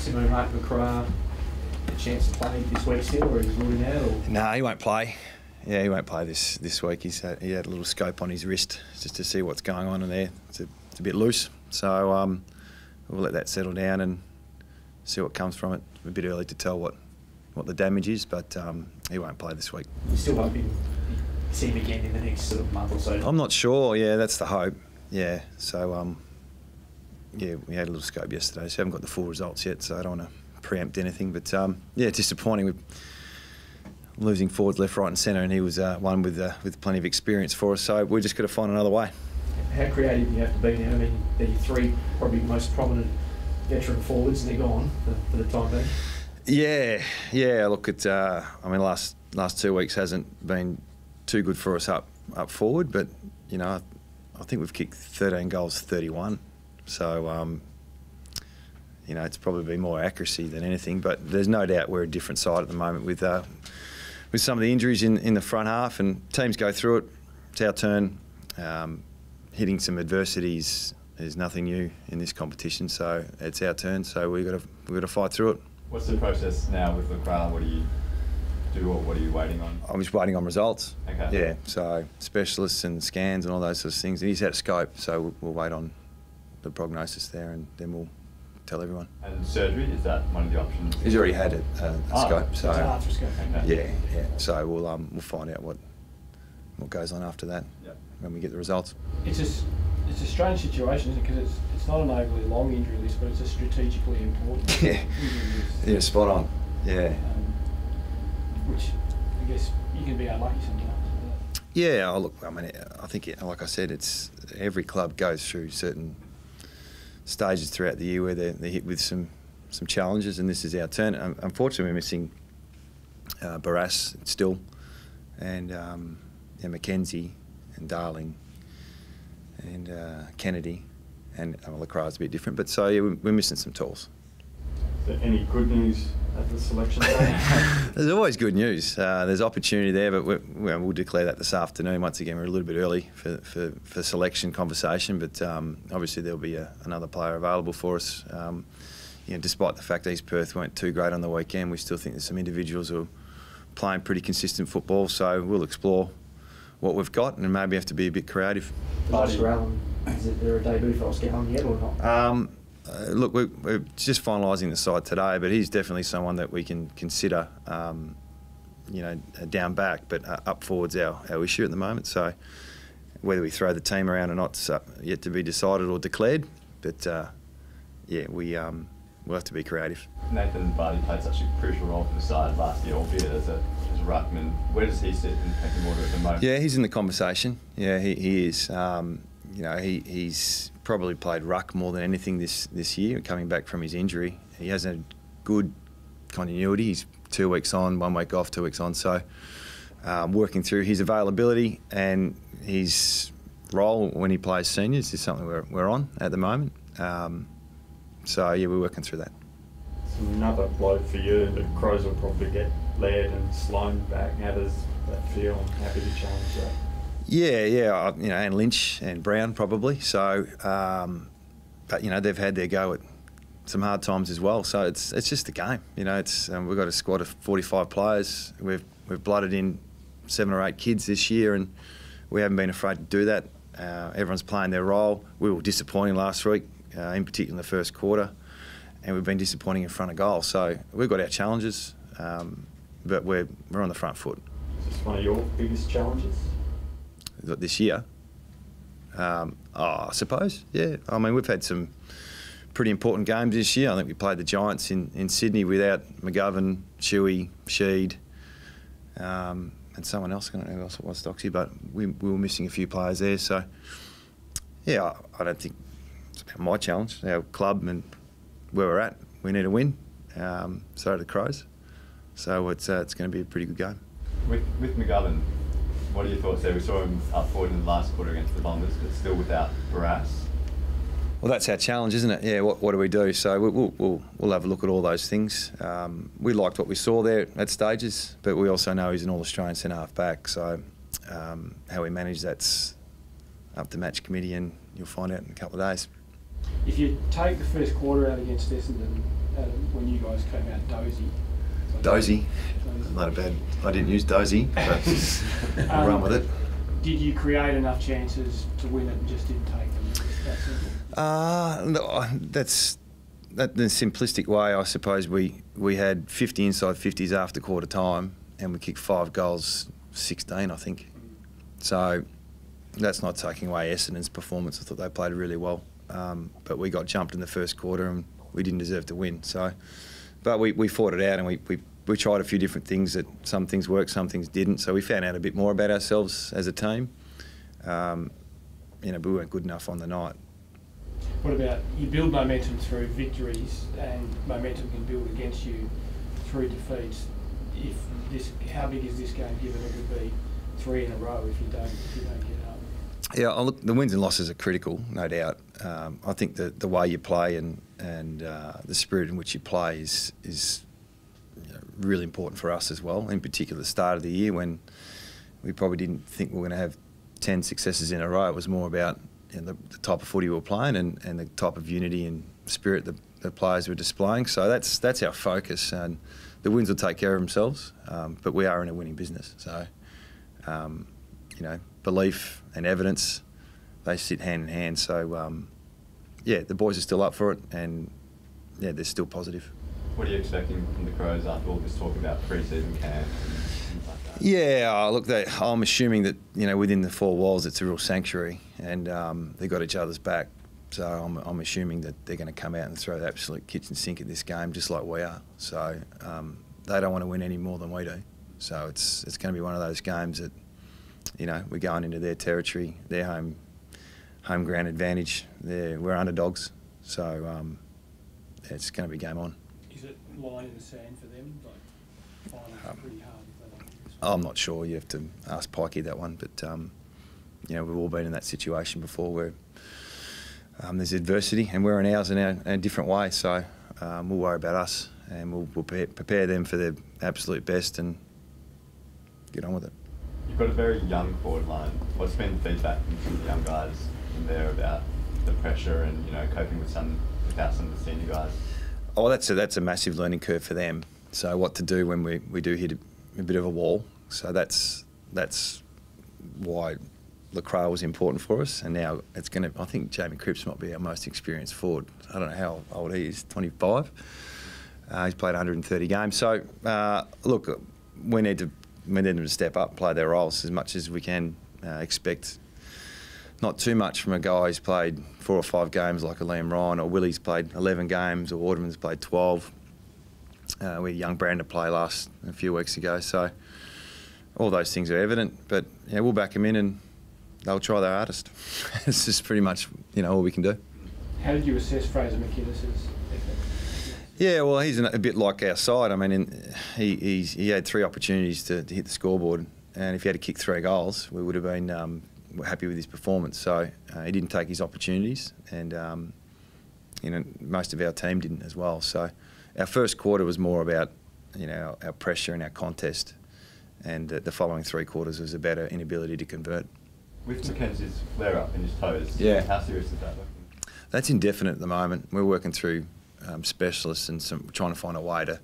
Simo Mark McCrae a chance to play this week still, or he's ruling out? Or? No, he won't play. Yeah, he won't play this week. He had a little scope on his wrist just to see what's going on in there. It's a bit loose, so we'll let that settle down and see what comes from it. It's a bit early to tell what the damage is, but he won't play this week. You still hoping to see him again in the next sort of month or so? I'm not sure. Yeah, that's the hope. Yeah, so yeah, we had a little scope yesterday, so I haven't got the full results yet, so I don't want to preempt anything. But yeah, disappointing with losing forwards left, right, and centre, and he was one with plenty of experience for us. So we just got to find another way. How creative do you have to be now? I mean, they're your three probably most prominent veteran forwards, and they're gone for the time being. Yeah. Look, I mean, last 2 weeks hasn't been too good for us up forward, but you know, I think we've kicked 13 goals, 31. So you know, it's probably been more accuracy than anything. But there's no doubt we're a different side at the moment with some of the injuries in the front half, and teams go through it. It's our turn. Hitting some adversities is nothing new in this competition, so it's our turn. So we've got to fight through it. What's the process now with McCrae? What do you do, or what are you waiting on? I'm just waiting on results. Okay. Yeah, so specialists and scans and all those sorts of things. And he's out of scope, so we'll wait on the prognosis there, and then we'll tell everyone. And surgery, is that one of the options? He's already had a scope, so Okay. yeah. So we'll find out what goes on after that. Yep. When we get the results. It's a strange situation, isn't it? Because it's not an overly long injury list, but it's a strategically important yeah. injury list. Yeah, spot on. Yeah. Which I guess you can be unlucky sometimes. Yeah, look, I mean, I think, like I said, it's every club goes through certain stages throughout the year where they're hit with some challenges, and this is our turn. Unfortunately, we're missing Barras still, and Mackenzie and Darling and Kennedy, and Lacroix's a bit different, but so yeah, we're missing some tools. Is there any good news at the selection day? There's always good news. There's opportunity there, but we'll declare that this afternoon. Once again, we're a little bit early for selection conversation, but obviously there'll be another player available for us. You know, despite the fact that East Perth weren't too great on the weekend, we still think there's some individuals who are playing pretty consistent football, so we'll explore what we've got and maybe have to be a bit creative. Oscar Allen, is there a debut for Oscar Allen yet or not? Look, we're just finalising the side today, but he's definitely someone that we can consider, you know, down back, but up forward's our issue at the moment. So whether we throw the team around or not, yet to be decided or declared. But yeah, we'll have to be creative. Nathan Vardy played such a crucial role for the side last year, albeit as a ruckman. Where does he sit in the pecking order at the moment? Yeah, he's in the conversation. Yeah, he is. You know, he's probably played ruck more than anything this year, coming back from his injury. He has a good continuity. He's 2 weeks on, 1 week off, 2 weeks on. So working through his availability and his role when he plays seniors is something we're on at the moment. So yeah, we're working through that. Another blow for you. The Crows will probably get Laird and Sloan back. How does that feel? I'm happy to challenge that. Yeah, you know, and Lynch and Brown probably. So, but you know, they've had their go at some hard times as well. So it's just the game. You know, it's we've got a squad of 45 players. We've blooded in 7 or 8 kids this year, and we haven't been afraid to do that. Everyone's playing their role. We were disappointing last week, in particular in the first quarter, and we've been disappointing in front of goal. So we've got our challenges, but we're on the front foot. Is this one of your biggest challenges? This year? I suppose, yeah. I mean, we've had some pretty important games this year. I think we played the Giants in Sydney without McGovern, Shuey, Sheed, and someone else. I don't know who else it was, Stocksy, but we were missing a few players there. So, yeah, I don't think it's about my challenge, our club and where we're at. We need a win. So do the Crows. So it's going to be a pretty good game. With McGovern, what are your thoughts there? We saw him up forward in the last quarter against the Bombers, but still without Barras. Well, that's our challenge, isn't it? Yeah, what do we do? So we'll have a look at all those things. We liked what we saw there at stages, but we also know he's an All-Australian centre-half back, so how we manage that's up to match committee, and you'll find out in a couple of days. If you take the first quarter out against Essendon, when you guys came out Dozy. Not a bad. I didn't use Dozy, but I'll run with it. Did you create enough chances to win it and just didn't take them? That simple? No, that's the simplistic way. I suppose we had 50 inside 50s after quarter time, and we kicked 5 goals, 16, I think. So that's not taking away Essendon's performance. I thought they played really well, but we got jumped in the first quarter and we didn't deserve to win. So, but we fought it out, and we tried a few different things. That some things worked, some things didn't. So we found out a bit more about ourselves as a team. But we weren't good enough on the night. What about you build momentum through victories, and momentum can build against you through defeats? How big is this game, given it would be 3 in a row if you don't get up? Yeah, look, the wins and losses are critical, no doubt. I think the way you play and the spirit in which you play is really important for us as well. In particular, the start of the year, when we probably didn't think we were going to have 10 successes in a row. It was more about the type of footy we were playing and the type of unity and spirit the players were displaying. So that's our focus, and the wins will take care of themselves. But we are in a winning business, so belief and evidence, they sit hand in hand. So the boys are still up for it, and they're still positive. What are you expecting from the Crows after all this talk about pre-season camp and things like that? Yeah, look, I'm assuming that within the 4 walls it's a real sanctuary, and they've got each other's back. So I'm assuming that they're going to come out and throw the absolute kitchen sink at this game, just like we are. So they don't want to win any more than we do. So it's going to be one of those games that we're going into their territory, their home ground advantage. We're underdogs, so it's going to be game on. Is it line in the sand for them? Like, finals pretty hard if they don't win this one? I'm not sure. You have to ask Pikey that one. But we've all been in that situation before, where there's adversity, and we're in ours in a different way. So we'll worry about us, and we'll prepare them for their absolute best and get on with it. You've got a very young forward line. What's been the feedback from the young guys in there about the pressure and coping without some of the senior guys? Oh, that's a massive learning curve for them. So what to do when we do hit a bit of a wall. So that's why Lacroix was important for us. And now it's going to. I think Jamie Cripps might be our most experienced forward. I don't know how old he is. 25. He's played 130 games. So look, we need them to step up, play their roles as much as we can. Expect not too much from a guy who's played 4 or 5 games like a Liam Ryan, or Willie's played 11 games, or Waterman's played 12. We had young Brandon play a few weeks ago. So all those things are evident, but we'll back them in and they'll try their hardest. It's just pretty much all we can do. How did you assess Fraser McInnes's effort? Yeah, well, he's a bit like our side. I mean, he had 3 opportunities to hit the scoreboard, and if he had to kick 3 goals, we would have been happy with his performance. So he didn't take his opportunities, and most of our team didn't as well. So our first quarter was more about our pressure and our contest, and the following 3 quarters was about our inability to convert. With Mackenzie's flare up in his toes, how serious is that looking? That's indefinite at the moment. We're working through specialists and trying to find a way to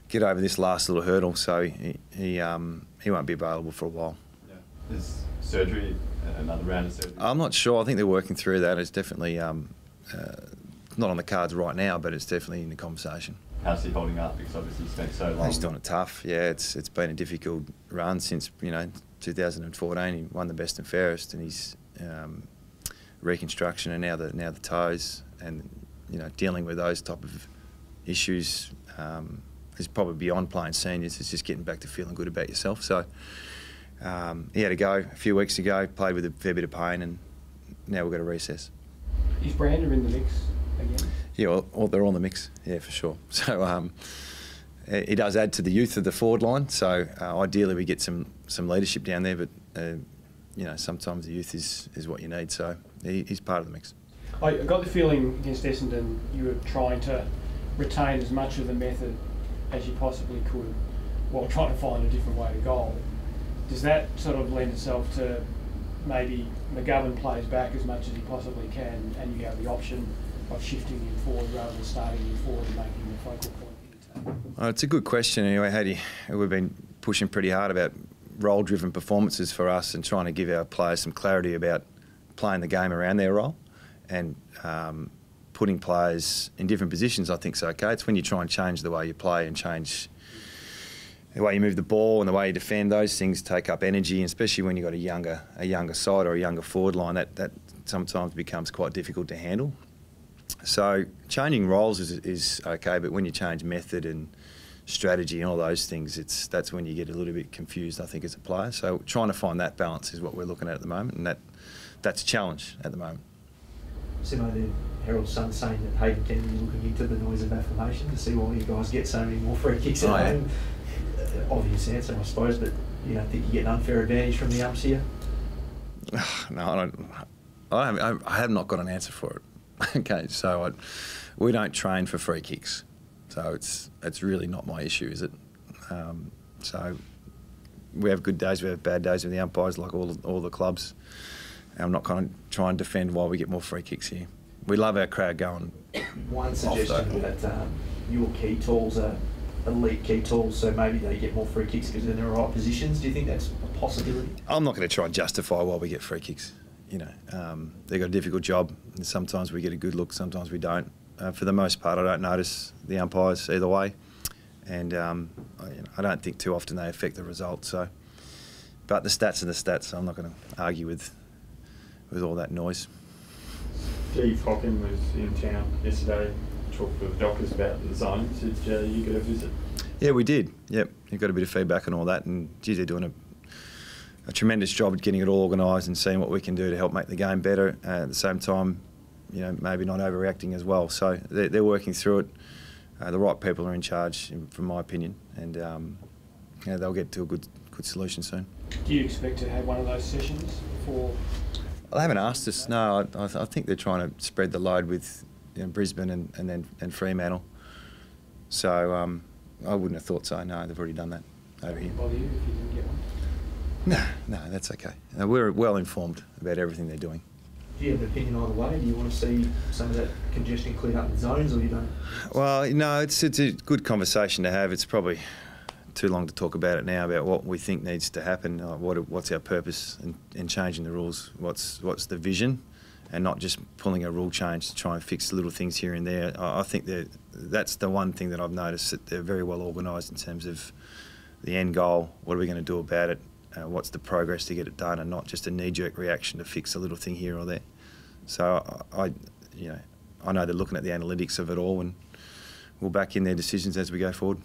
get over this last little hurdle. So he won't be available for a while. Yeah. Is surgery another round of surgery? I'm not sure. I think they're working through that. It's definitely not on the cards right now, but it's definitely in the conversation. How's he holding up? Because obviously he spent so long. He's doing it tough. Yeah, it's been a difficult run since 2014. He won the best and fairest, and his reconstruction, and now the toes, and dealing with those type of issues is probably beyond playing seniors. It's just getting back to feeling good about yourself. So he had a go a few weeks ago, played with a fair bit of pain, and now we've got to reassess. Is Brander in the mix again? Yeah, well, they're on the mix, yeah, for sure. So he does add to the youth of the forward line. So ideally we get some leadership down there, but sometimes the youth is what you need. So he's part of the mix. I got the feeling against Essendon you were trying to retain as much of the method as you possibly could while trying to find a different way to goal. Does that sort of lend itself to maybe McGovern plays back as much as he possibly can, and you have the option of shifting him forward rather than starting him forward and making him the focal point in the attack? It's a good question. Anyway, we've been pushing pretty hard about role-driven performances for us and trying to give our players some clarity about playing the game around their role, and putting players in different positions I think is okay. It's when you try and change the way you play and change the way you move the ball and the way you defend, those things take up energy, and especially when you've got a younger side or a younger forward line, that sometimes becomes quite difficult to handle. So changing roles is okay, but when you change method and strategy and all those things, that's when you get a little bit confused, I think, as a player. So trying to find that balance is what we're looking at the moment, and that's a challenge at the moment. Simo, the Herald Sun saying that Hayden Kennedy looking into the noise of affirmation to see why you guys get so many more free kicks at home. Obvious answer, I suppose, but you don't think you get an unfair advantage from the umps here? No, I don't. I have not got an answer for it. Okay, so we don't train for free kicks, so it's really not my issue, is it? So we have good days, we have bad days with the umpires, like all the clubs. And I'm not going to try and defend why we get more free kicks here. We love our crowd going. One suggestion that your key tools are elite key tools, so maybe they get more free kicks because they're in the right positions. Do you think that's a possibility? I'm not going to try and justify why we get free kicks. They've got a difficult job, and sometimes we get a good look, sometimes we don't. For the most part, I don't notice the umpires either way, and I don't think too often they affect the result. So, but the stats are the stats, so I'm not going to argue with all that noise. Steve Hockin was in town yesterday, talked with the doctors about the zones. Did you get a visit? Yeah, we did. Yep, we got a bit of feedback on all that, and geez, they're doing a tremendous job at getting it all organised and seeing what we can do to help make the game better. At the same time, maybe not overreacting as well. So they're working through it. The right people are in charge, from my opinion, and they'll get to a good solution soon. Do you expect to have one of those sessions before? They haven't asked us. No, I think they're trying to spread the load with Brisbane and Fremantle. So I wouldn't have thought so. No, they've already done that over here. Bother you if you didn't get one? No, that's okay. We're well informed about everything they're doing. Do you have an opinion either way? Do you want to see some of that congestion cleared up in zones, or you don't? Well, no, it's a good conversation to have. It's probably too long to talk about it now, about what we think needs to happen, what's our purpose in changing the rules, what's the vision, and not just pulling a rule change to try and fix little things here and there. I think that's the one thing that I've noticed, that they're very well organised in terms of the end goal, what are we going to do about it, what's the progress to get it done, and not just a knee-jerk reaction to fix a little thing here or there. So I know they're looking at the analytics of it all, and we'll back in their decisions as we go forward.